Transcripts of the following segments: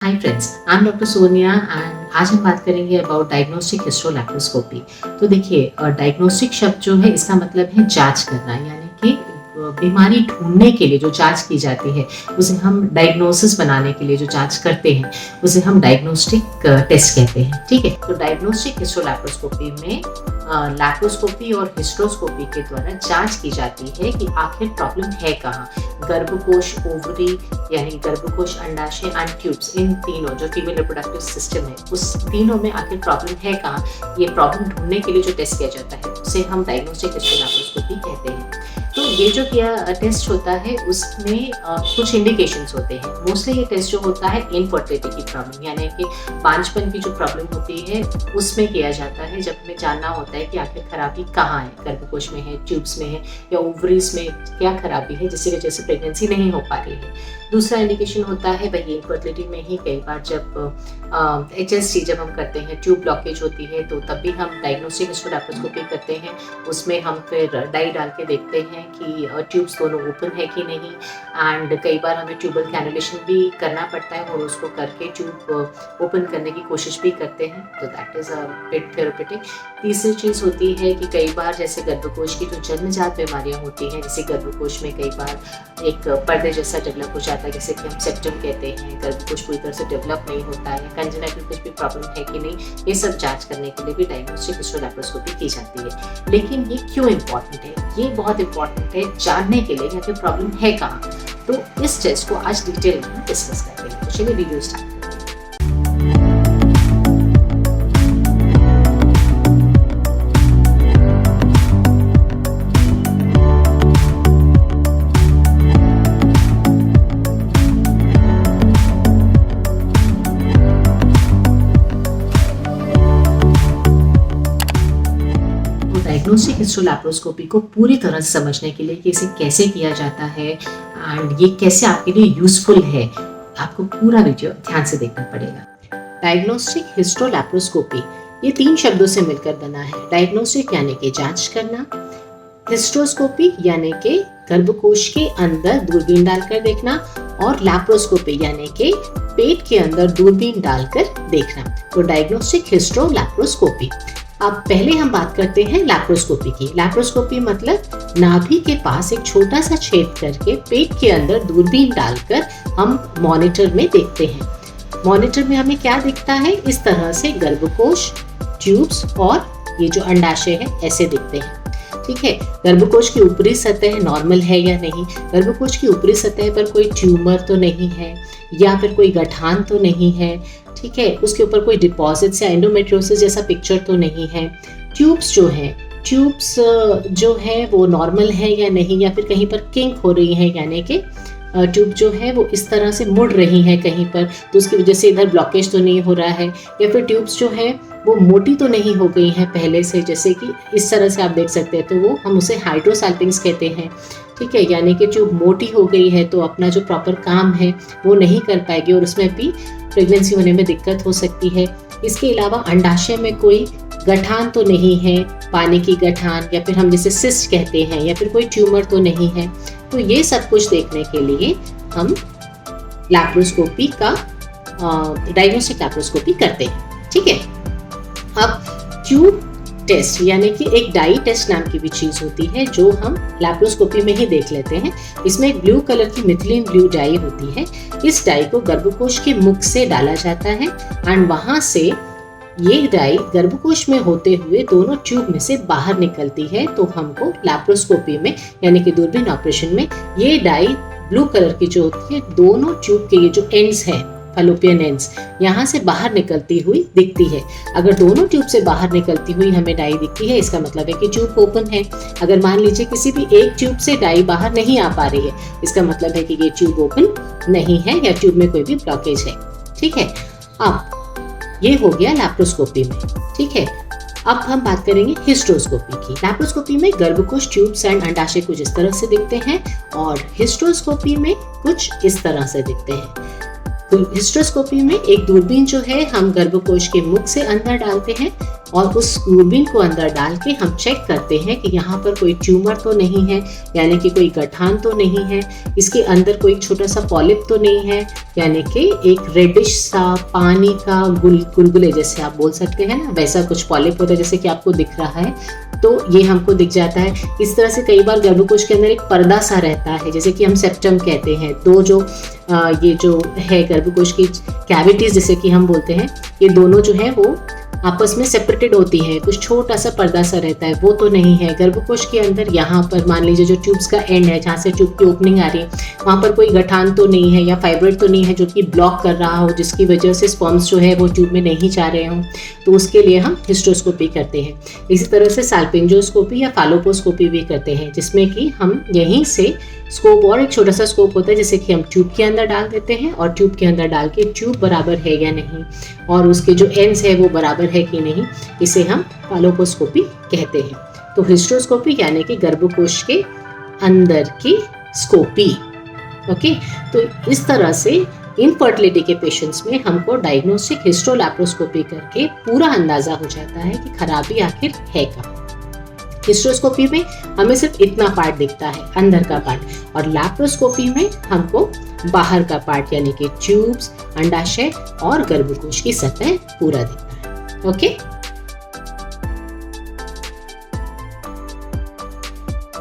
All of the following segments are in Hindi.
Hi friends, I am doctor Sonia and आज हम बात करेंगे अबाउट डायग्नोस्टिक हिस्टोलैप्रोस्कोपी। तो देखिए, डायग्नोस्टिक शब्द जो है इसका मतलब है जांच करना, यानी कि बीमारी ढूंढने के लिए जो जांच की जाती है उसे हम डायग्नोसिस बनाने के लिए जो जांच करते हैं उसे हम डायग्नोस्टिक टेस्ट कहते हैं। ठीक है, तो डायग्नोस्टिक हिस्टोलैप्रोस्कोपी में लैप्रोस्कोपी और हिस्ट्रोस्कोपी के द्वारा जांच की जाती है कि आखिर प्रॉब्लम है कहाँ। गर्भकोश, ओवरी यानी गर्भकोश, अंडाशय एंड ट्यूब्स, इन तीनों जो फीमेल रिप्रोडक्टिव सिस्टम है उस तीनों में आखिर प्रॉब्लम है कहाँ, ये प्रॉब्लम ढूंढने के लिए जो टेस्ट किया जाता है उसे हम डायग्नोस्टिक हिस्टोलैप्रोस्कोपी कहते हैं। तो ये जो टेस्ट होता है उसमें कुछ इंडिकेशंस होते हैं। मोस्टली ये टेस्ट जो होता है इनफर्टिलिटी की प्रॉब्लम, यानी कि बांझपन की जो प्रॉब्लम होती है उसमें किया जाता है, जब हमें जानना होता है कि आखिर खराबी कहाँ है, गर्भकोश में है, ट्यूब्स में है या ओवरीज में क्या खराबी है जिसकी वजह से प्रेगनेंसी नहीं हो पा रही है। दूसरा इंडिकेशन होता है वही इनफर्टिलिटी में ही कई बार जब HST जब हम करते हैं, ट्यूब ब्लॉकेज होती है, तो तब भी हम डायग्नोस्टिक हिस्टोलैप्रोस्कोपी करते हैं। उसमें हम फिर डाई डाल के देखते हैं कि ट्यूब्स दोनों ओपन है कि नहीं, एंड कई बार हमें ट्यूबल कैनुलेशन भी करना पड़ता है और उसको करके ट्यूब ओपन करने की कोशिश भी करते हैं, तो that is a bit therapeutic. तीसरी चीज़ होती है कि कई बार जैसे गर्भकोश की जो जन्मजात बीमारियां होती हैं, जैसे गर्भकोश में कई बार एक पर्दे जैसा डेवलप हो जाता है जिसे कि हम सेप्टम कहते हैं, गर्भकोश पूरी तरह से डेवलप नहीं होता है, कंजेनिटल कुछ भी प्रॉब्लम है कि नहीं, ये सब जांच करने के लिए भी डायग्नोस्टिक हिस्टोलैप्रोस्कोपी की जाती है। लेकिन ये क्यों इम्पॉर्टेंट है? ये बहुत इंपॉर्टेंट है जानने के लिए कि प्रॉब्लम है कहाँ। तो इस टेस्ट को आज डिटेल में डिस्कस करते हैं। तो चलिए वीडियो स्टार्ट करते हैं। डायग्नोस्टिक हिस्टोलैप्रोस्कोपी को पूरी तरह से समझने के लिए कि इसे कैसे किया जाता है एंड ये कैसे आपके लिए यूजफुल है, आपको पूरा वीडियो ध्यान से देखना पड़ेगा। डायग्नोस्टिक हिस्टोलैप्रोस्कोपी ये 3 शब्दों से मिलकर बना है। डायग्नोस्टिक यानी कि जांच करना, हिस्ट्रोस्कोपी यानी कि गर्भकोश के अंदर दूरबीन डालकर देखना, और लैप्रोस्कोपी यानी कि पेट के अंदर दूरबीन डालकर देखना। तो डायग्नोस्टिक हिस्टोलैप्रोस्कोपी। अब पहले हम बात करते हैं लैप्रोस्कोपी की। लैप्रोस्कोपी मतलब नाभि के पास एक छोटा सा छेद करके पेट के अंदर दूरबीन डालकर हम मॉनिटर में देखते हैं। मॉनिटर में हमें क्या दिखता है? इस तरह से गर्भकोश, ट्यूब्स और ये जो अंडाशय है ऐसे दिखते हैं। ठीक है, गर्भकोश की ऊपरी सतह नॉर्मल है या नहीं, गर्भकोश की ऊपरी सतह पर कोई ट्यूमर तो नहीं है या फिर कोई गठान तो नहीं है। ठीक है, उसके ऊपर कोई डिपॉजिट्स या एंडोमेट्रियोसिस जैसा पिक्चर तो नहीं है। ट्यूब्स जो है वो नॉर्मल है या नहीं, या फिर कहीं पर किंक हो रही है, यानी कि ट्यूब जो है वो इस तरह से मुड़ रही है कहीं पर, तो उसकी वजह से इधर ब्लॉकेज तो नहीं हो रहा है, या फिर ट्यूब्स जो है वो मोटी तो नहीं हो गई हैं पहले से, जैसे कि इस तरह से आप देख सकते हैं, तो वो हम उसे हाइड्रोसैल्पिंग्स कहते हैं। ठीक है, यानी कि ट्यूब मोटी हो गई है तो अपना जो प्रॉपर काम है वो नहीं कर पाएगी और उसमें भी प्रेगनेंसी होने में दिक्कत हो सकती है। इसके अलावा अंडाशय में कोई गठान तो नहीं है, पानी की गठान, या फिर हम जिसे सिस्ट कहते हैं, या फिर कोई ट्यूमर तो नहीं है। तो ये सब कुछ देखने के लिए हम लैप्रोस्कोपी का डायग्नोस्टिक लैप्रोस्कोपी करते हैं। ठीक है, अब ट्यूब टेस्ट यानी कि एक डाई टेस्ट नाम की भी चीज होती है जो हम लैप्रोस्कोपी में ही देख लेते हैं। इसमें एक ब्लू कलर की मिथिलीन ब्लू डाई होती है। इस डाई को गर्भकोश के मुख से डाला जाता है एंड वहां से ये डाई गर्भकोश में होते हुए दोनों ट्यूब में से बाहर निकलती है। तो हमको लैप्रोस्कोपी में यानी कि दूरबीन ऑपरेशन में ये डाई ब्लू कलर की जो होती है दोनों ट्यूब के ये जो एंड्स हैं, फैलोपियन एंड्स, यहाँ से बाहर निकलती हुई दिखती है। अगर दोनों ट्यूब से बाहर निकलती हुई हमें डाई दिखती है, इसका मतलब है कि ट्यूब ओपन है। अगर मान लीजिए किसी भी एक ट्यूब से डाई बाहर नहीं आ पा रही है, इसका मतलब है कि ये ट्यूब ओपन नहीं है या ट्यूब में कोई भी ब्लॉकेज है। ठीक है, अब ये हो गया लैप्रोस्कोपी में। ठीक है, अब हम बात करेंगे हिस्ट्रोस्कोपी की। लैप्रोस्कोपी में गर्भकोश, ट्यूब्स एंड अंडाशय कुछ इस तरह से दिखते हैं और हिस्ट्रोस्कोपी में कुछ इस तरह से दिखते हैं। तो हिस्ट्रोस्कोपी में एक दूरबीन जो है हम गर्भकोश के मुख से अंदर डालते हैं, और उस दूरबीन को अंदर डाल के हम चेक करते हैं कि यहाँ पर कोई ट्यूमर तो नहीं है, यानी कि कोई गठान तो नहीं है, इसके अंदर कोई छोटा सा पॉलिप तो नहीं है, यानी कि एक रेडिश सा पानी का गुलगुले जैसे आप बोल सकते हैं ना, वैसा कुछ पॉलिप होता है जैसे कि आपको दिख रहा है, तो ये हमको दिख जाता है। इस तरह से कई बार गर्भकोश के अंदर एक पर्दा सा रहता है, जैसे कि हम सेप्टम कहते हैं। दो जो ये जो है गर्भकोश की कैविटीज जिसे कि हम बोलते हैं, ये दोनों जो है वो आपस में सेपरेटेड होती है, कुछ छोटा सा पर्दा सा रहता है, वो तो नहीं है। गर्भकोश के अंदर यहाँ पर मान लीजिए जो ट्यूब्स का एंड है, जहाँ से ट्यूब की ओपनिंग आ रही है, वहाँ पर कोई गठान तो नहीं है या फाइब्रॉइड तो नहीं है जो कि ब्लॉक कर रहा हो, जिसकी वजह से स्पर्म्स जो है वो ट्यूब में नहीं जा रहे हों, तो उसके लिए हम हिस्ट्रोस्कोपी करते हैं। इसी तरह से साल्पिंजोस्कोपी या फालोपोस्कोपी भी करते हैं, जिसमें कि हम यहीं से स्कोप और एक छोटा सा स्कोप होता है जिसे कि हम ट्यूब के अंदर डाल देते हैं और ट्यूब के अंदर डाल के ट्यूब बराबर है या नहीं और उसके जो एंड्स है वो बराबर है कि नहीं, इसे हम फालोपोस्कोपी कहते हैं। तो हिस्ट्रोस्कोपी यानी कि गर्भकोश के अंदर की स्कोपी। ओके, तो इस तरह से इनफर्टिलिटी के पेशेंट्स में हमको डायग्नोस्टिक हिस्ट्रोलैप्रोस्कोपी करके पूरा अंदाजा हो जाता है कि खराबी आखिर है कहाँ। हिस्ट्रोस्कोपी में हमें सिर्फ इतना पार्ट दिखता है, अंदर का पार्ट, और लैप्रोस्कोपी में हमको बाहर का पार्ट यानी कि ट्यूब्स, अंडाशय और गर्भकोश की सतह पूरा दिखता है। ओके,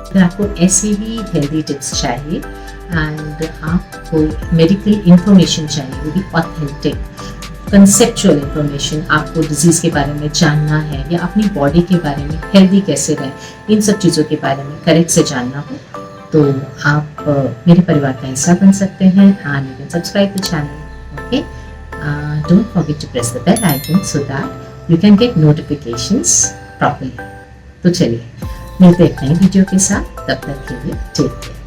अगर आपको ऐसी ही हेल्दी टिप्स चाहिए एंड आपको मेडिकल इंफॉर्मेशन चाहिए, वो भी ऑथेंटिक कंसेप्चुअल इंफॉर्मेशन, आपको डिजीज़ के बारे में जानना है या अपनी बॉडी के बारे में हेल्दी कैसे रहें, इन सब चीज़ों के बारे में करेक्ट से जानना हो, तो आप मेरे परिवार का हिस्सा बन सकते हैं and you can subscribe the channel. Okay, don't forget to press the bell icon so that you can get notifications properly. तो चलिए मिलते हैं एक नई वीडियो के साथ, तब तक के लिए टेक केयर।